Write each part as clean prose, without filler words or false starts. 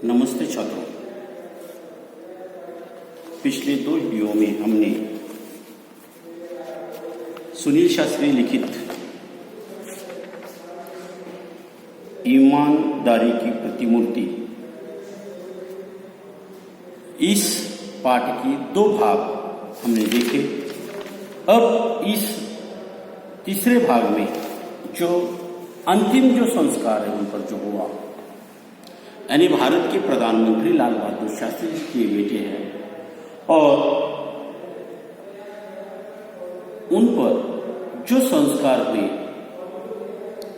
नमस्ते छात्रों। पिछले 2 वीडियो में हमने सुनील शास्त्री लिखित ईमानदारी की प्रतिमूर्ति इस पाठ के 2 भाग हमने देखे। अब इस तीसरे भाग में जो अंतिम जो संस्कार है उन पर जो हुआ, यानी भारत के प्रधानमंत्री लाल बहादुर शास्त्री के बेटे हैं और उन पर जो संस्कार हुए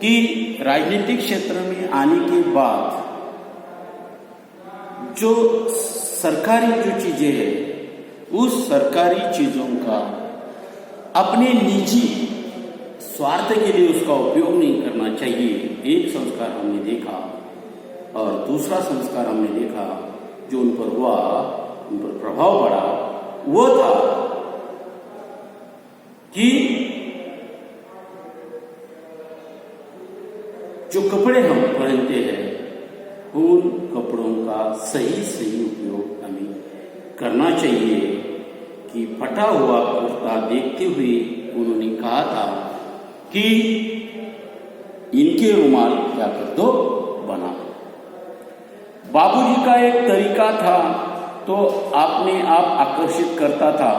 कि राजनीतिक क्षेत्र में आने के बाद जो सरकारी जो चीजें हैं उस सरकारी चीजों का अपने निजी स्वार्थ के लिए उसका उपयोग नहीं करना चाहिए, एक संस्कार हमने देखा। और दूसरा संस्कार हमने देखा जो उन पर हुआ, उन पर प्रभाव पड़ा, वो था कि जो कपड़े हम पहनते हैं उन कपड़ों का सही उपयोग हमें करना चाहिए। कि फटा हुआ कुर्ता देखते हुए उन्होंने कहा था कि इनके रुमाल क्या कर दो, बना दो। बाबूजी का एक तरीका था तो अपने आप आकर्षित करता था।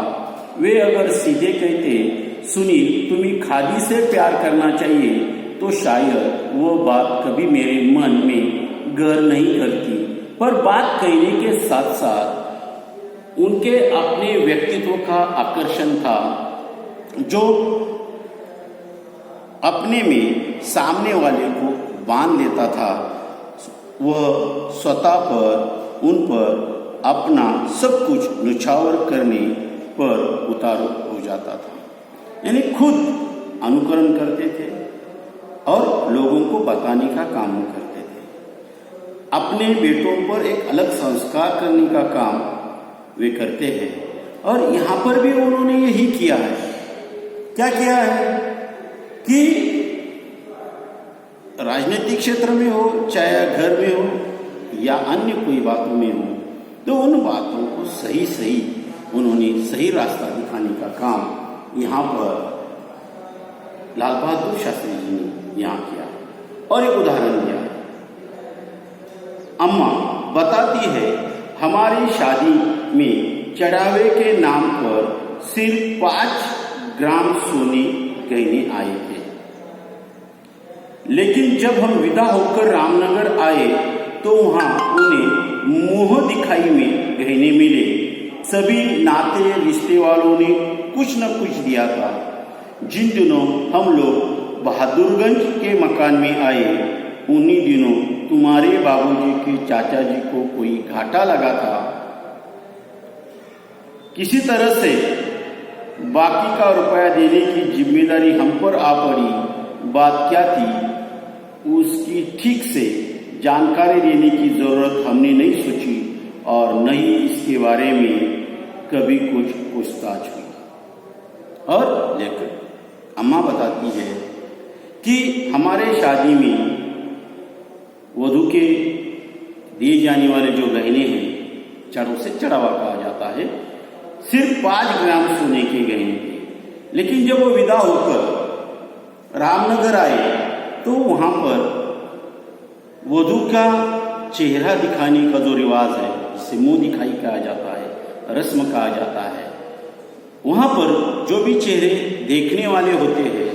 वे अगर सीधे कहते सुनील तुम्हें खादी से प्यार करना चाहिए तो शायद वो बात कभी मेरे मन में घर नहीं करती, पर बात कहने के साथ साथ उनके अपने व्यक्तित्व का आकर्षण था जो अपने में सामने वाले को बांध लेता था। वह स्वतः पर उन पर अपना सब कुछ न्यौछावर करने पर उतारू हो जाता था, यानी खुद अनुकरण करते थे और लोगों को बताने का काम करते थे। अपने बेटों पर एक अलग संस्कार करने का काम वे करते हैं और यहाँ पर भी उन्होंने यही किया है। क्या किया है कि राजनीतिक क्षेत्र में हो, चाहे घर में हो या अन्य कोई बातों में हो, तो उन बातों को सही उन्होंने सही रास्ता दिखाने का काम यहाँ पर लाल बहादुर शास्त्री जी ने यहाँ किया। और एक उदाहरण दिया है। अम्मा बताती है हमारी शादी में चढ़ावे के नाम पर सिर्फ 5 ग्राम सोने गहने आए थे, लेकिन जब हम विदा होकर रामनगर आए तो वहां उन्हें मुंह दिखाई में गहने मिले। सभी नाते रिश्ते वालों ने कुछ न कुछ दिया था। जिन दिनों हम लोग बहादुरगंज के मकान में आए उन्हीं दिनों तुम्हारे बाबूजी के चाचा जी को कोई घाटा लगा था। किसी तरह से बाकी का रुपया देने की जिम्मेदारी हम पर आ पड़ी। बात क्या थी उसकी ठीक से जानकारी देने की जरूरत हमने नहीं सोची और न ही इसके बारे में कभी कुछ पूछताछ हुई। और लेकर अम्मा बताती है कि हमारे शादी में वधू के दिए जाने वाले जो गहने हैं, चारों से चढ़ावा कहा जाता है, सिर्फ 5 ग्राम सोने के गहने थे। लेकिन जब वो विदा होकर रामनगर आए तो वहां पर वधू का चेहरा दिखाने का जो रिवाज है, जिसे मुंह दिखाई कहा जाता है, रस्म कहा जाता है, वहां पर जो भी चेहरे देखने वाले होते हैं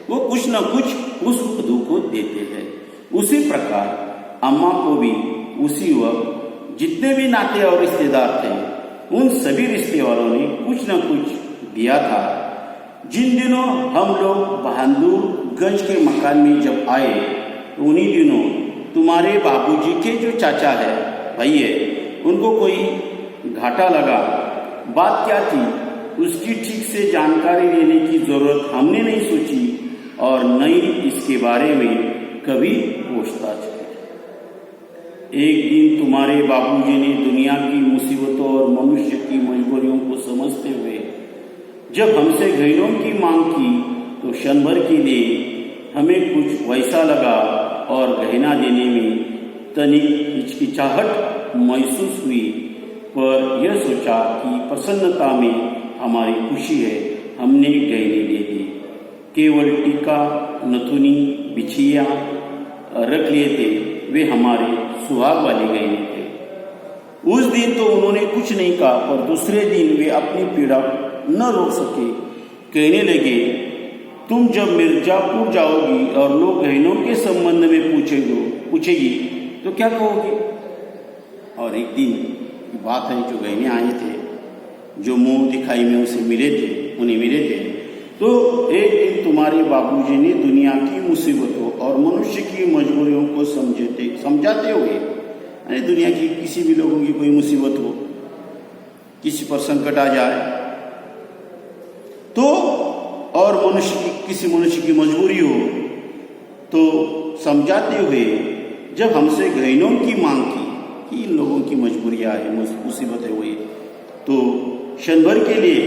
वो कुछ न कुछ उस वधू को देते हैं। उसी प्रकार अम्मा को भी उसी वक्त जितने भी नाते और रिश्तेदार थे उन सभी रिश्ते वालों ने कुछ न कुछ दिया था। जिन दिनों हम लोग बहादुरगंज के मकान में जब आए तो उन्हीं दिनों तुम्हारे बाबूजी के जो चाचा है, भाई है, उनको कोई घाटा लगा। बात क्या थी उसकी ठीक से जानकारी लेने की जरूरत हमने नहीं सोची और न ही इसके बारे में कभी पूछताछ की। एक दिन तुम्हारे बाबूजी ने दुनिया की मुसीबतों और मनुष्य की मजबूरियों को समझते हुए जब हमसे गहनों की मांग की तो क्षण भर के लिए हमें कुछ वैसा लगा और गहना देने में तनिक हिचकिचाहट महसूस हुई, पर यह सोचा कि प्रसन्नता में हमारी खुशी है। हमने गहने दे दी। केवल टीका, नथुनी, बिछिया रख लिए थे। वे हमारे सुहाग वाले गहने थे। उस दिन तो उन्होंने कुछ नहीं कहा, पर दूसरे दिन वे अपनी पीड़ा न रोक सके। कहने लगे, तुम जब मिर्जापुर जाओगी और लोग गहनों के संबंध में पूछेगी तो क्या कहोगे? और एक दिन की बात है, जो गहने आए थे, जो मुंह दिखाई में उन्हें मिले थे, तो एक दिन तुम्हारे बाबूजी ने दुनिया की मुसीबतों और मनुष्य की मजबूरियों को समझाते हुए, यानी दुनिया की किसी भी लोगों की कोई मुसीबत हो, किसी पर संकट आ जाए तो, और किसी मनुष्य की मजबूरी हो, तो समझाते हुए जब हमसे गहनों की मांग की कि इन लोगों की मजबूरियां है, मुसीबतें हुई, तो क्षण भर के लिए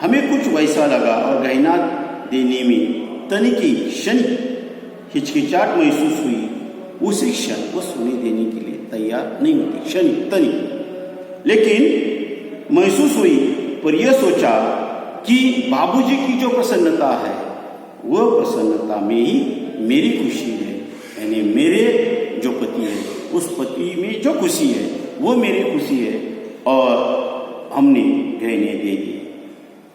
हमें कुछ वैसा लगा और गहना देने में तनिकी क्षणिक हिचकिचाहट महसूस हुई। उसी क्षण वो सोने देने के लिए तैयार नहीं होती, क्षणिक तनिक लेकिन महसूस हुई, पर यह सोचा कि बाबूजी की जो प्रसन्नता है, वह प्रसन्नता में ही मेरी खुशी है। यानी मेरे जो पति है, उस पति में जो खुशी है वो मेरी खुशी है, और हमने गहने दे दिए।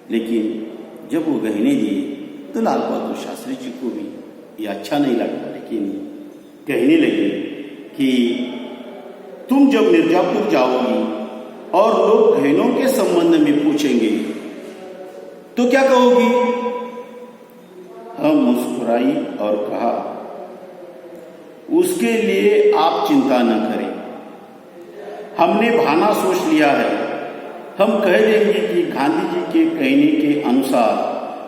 लेकिन जब वो गहने दिए तो लाल बहादुर शास्त्री जी को भी ये अच्छा नहीं लगा, लेकिन कहने लगे कि तुम जब मिर्जापुर जाओगी और लोग गहनों के संबंध में पूछेंगे तो क्या कहोगी? हम मुस्कुराई और कहा, उसके लिए आप चिंता न करें, हमने बहाना सोच लिया है। हम कह देंगे कि गांधी जी के कहने के अनुसार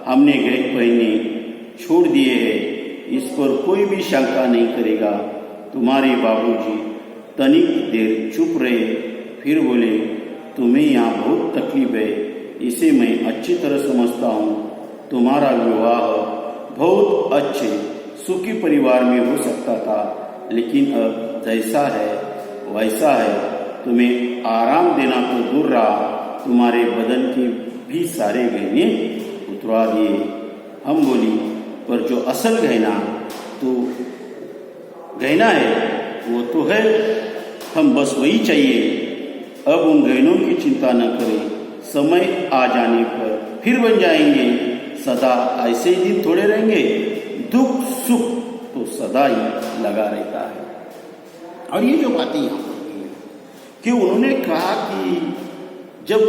हमने गहने छोड़ दिए हैं, इस पर कोई भी शंका नहीं करेगा। तुम्हारे बाबूजी तनिक देर चुप रहे, फिर बोले, तुम्हें यहाँ बहुत तकलीफ है, इसे मैं अच्छी तरह समझता हूँ। तुम्हारा विवाह बहुत अच्छे सुखी परिवार में हो सकता था, लेकिन अब जैसा है वैसा है। तुम्हें आराम देना तो दूर रहा, तुम्हारे बदन के भी सारे गहने उतरवा दिए। हम बोली, पर जो असल गहना है वो तो है, हम बस वही चाहिए। अब उन गहनों की चिंता न करें, समय आ जाने पर फिर बन जाएंगे। सदा ऐसे ही दिन थोड़े रहेंगे, दुख सुख तो सदा ही लगा रहता है। और ये जो बातें यहाँ पर है कि उन्होंने कहा कि जब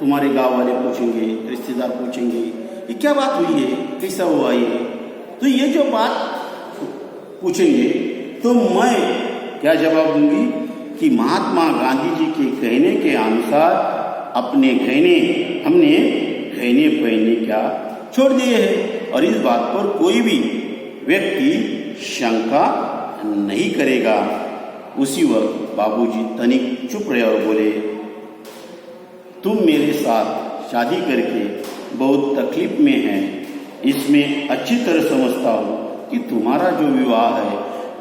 तुम्हारे गांव वाले पूछेंगे, रिश्तेदार पूछेंगे, ये क्या बात हुई है, कैसा हुआ ये, तो ये जो बात पूछेंगे तो मैं क्या जवाब दूंगी कि महात्मा गांधी जी के कहने के अनुसार हमने गहने पहनने क्या छोड़ दिए हैं, और इस बात पर कोई भी व्यक्ति शंका नहीं करेगा। उसी वक्त बाबूजी तनिक चुप रहे और बोले, तुम मेरे साथ शादी करके बहुत तकलीफ में हैं, इसमें अच्छी तरह समझता हूँ कि तुम्हारा जो विवाह है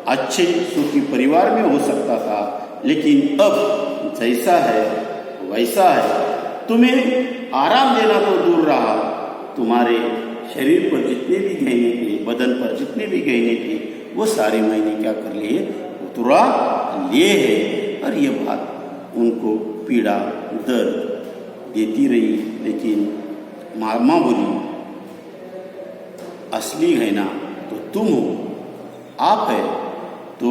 अच्छे सुखी परिवार में हो सकता था, लेकिन अब जैसा है वैसा है। तुम्हें आराम देना तो दूर रहा, तुम्हारे शरीर पर जितने भी गहने थे, बदन पर जितने भी गहने थे, वो सारे मैंने क्या कर लिए, उतरा लिए है। और ये बात उनको पीड़ा दर्द देती रही, लेकिन माँ बोली, असली गहना तो तुम हो, आप है, तो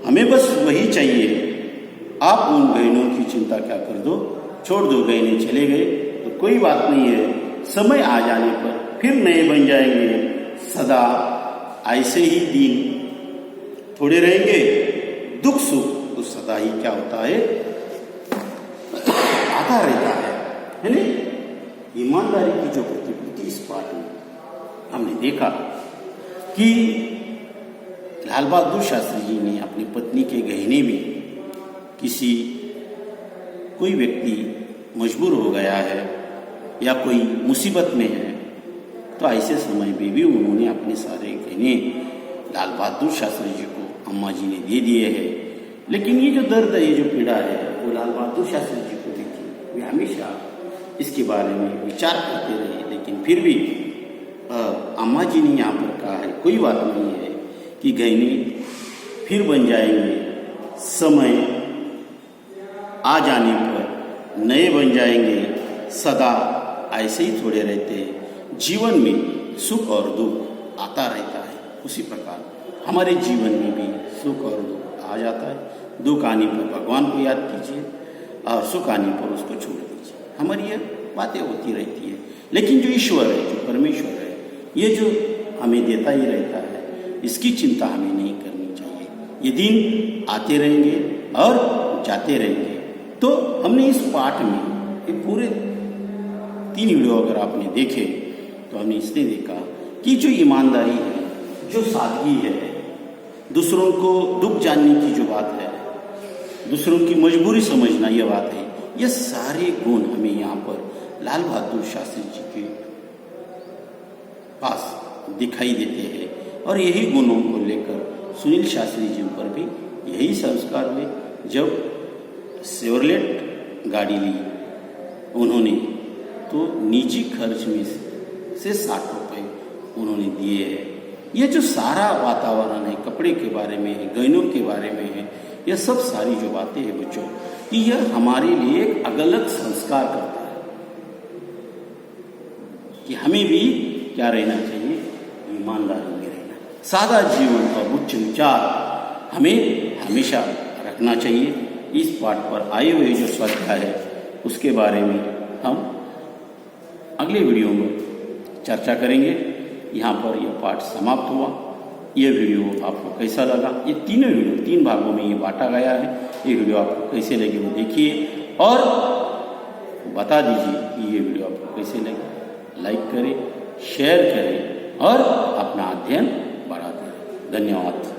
हमें बस वही चाहिए। आप उन गहनों की चिंता क्या कर दो, छोड़ दो, गहने चले गए तो कोई बात नहीं है, समय आ जाने पर फिर नए बन जाएंगे। सदा ऐसे ही दिन थोड़े रहेंगे, दुख सुख तो सदा ही क्या होता है, आता रहता है नहीं? ईमानदारी की जो प्रतिपूर्ति इस पाठ में हमने देखा कि लाल बहादुर शास्त्री जी ने अपनी पत्नी के गहने में कोई व्यक्ति मजबूर हो गया है या कोई मुसीबत में है, तो ऐसे समय में भी उन्होंने अपने सारे गहने लाल बहादुर शास्त्री जी को अम्मा जी ने दे दिए हैं। लेकिन ये जो दर्द है, ये जो पीड़ा है, वो लाल बहादुर शास्त्री जी को भी थी। वे हमेशा इसके बारे में विचार करते रहे। लेकिन फिर भी अम्मा जी ने यहाँ पर कहा है, कोई बात नहीं है कि गहने फिर बन जाएंगे, समय आ जाने पर नए बन जाएंगे, सदा ऐसे ही थोड़े रहते हैं। जीवन में सुख और दुख आता रहता है, उसी प्रकार हमारे जीवन में भी सुख और दुख आ जाता है। दुख आने पर भगवान को याद कीजिए और सुख आने पर उसको छोड़ दीजिए। हमारी ये बातें होती रहती है। लेकिन जो ईश्वर है, जो परमेश्वर है, ये जो हमें देता ही रहता है, इसकी चिंता हमें नहीं करनी चाहिए। ये दिन आते रहेंगे और जाते रहेंगे। तो हमने इस पाठ में ये पूरे 3 वीडियो अगर आपने देखे तो हमने इसने देखा कि जो ईमानदारी है, जो सादगी है, दूसरों को दुख जानने की जो बात है, दूसरों की मजबूरी समझना ये बात है, ये सारे गुण हमें यहाँ पर लाल बहादुर शास्त्री जी के पास दिखाई देते हैं। और यही गुणों को लेकर सुनील शास्त्री जी पर भी यही संस्कार हुए। जब शेवरलेट गाड़ी ली उन्होंने, तो निजी खर्च में से 60 रुपये उन्होंने दिए हैं। ये जो सारा वातावरण है, कपड़े के बारे में है, गहनों के बारे में है, यह सब सारी जो बातें हैं बच्चों, कि यह हमारे लिए एक अलग संस्कार करता है कि हमें भी क्या रहना चाहिए, ईमानदारी में रहना, सादा जीवन और उच्च विचार हमें हमेशा रखना चाहिए। इस पाठ पर आए हुए जो स्वाध्याय है उसके बारे में हम अगले वीडियो में चर्चा करेंगे। यहाँ पर यह पाठ समाप्त हुआ। ये वीडियो आपको कैसा लगा? ये तीनों वीडियो 3 भागों में ये बांटा गया है। ये वीडियो आपको कैसे लगे वो देखिए और बता दीजिए कि ये वीडियो आपको कैसे लगे। लाइक करें, शेयर करें और अपना अध्ययन बढ़ाते रहें। धन्यवाद।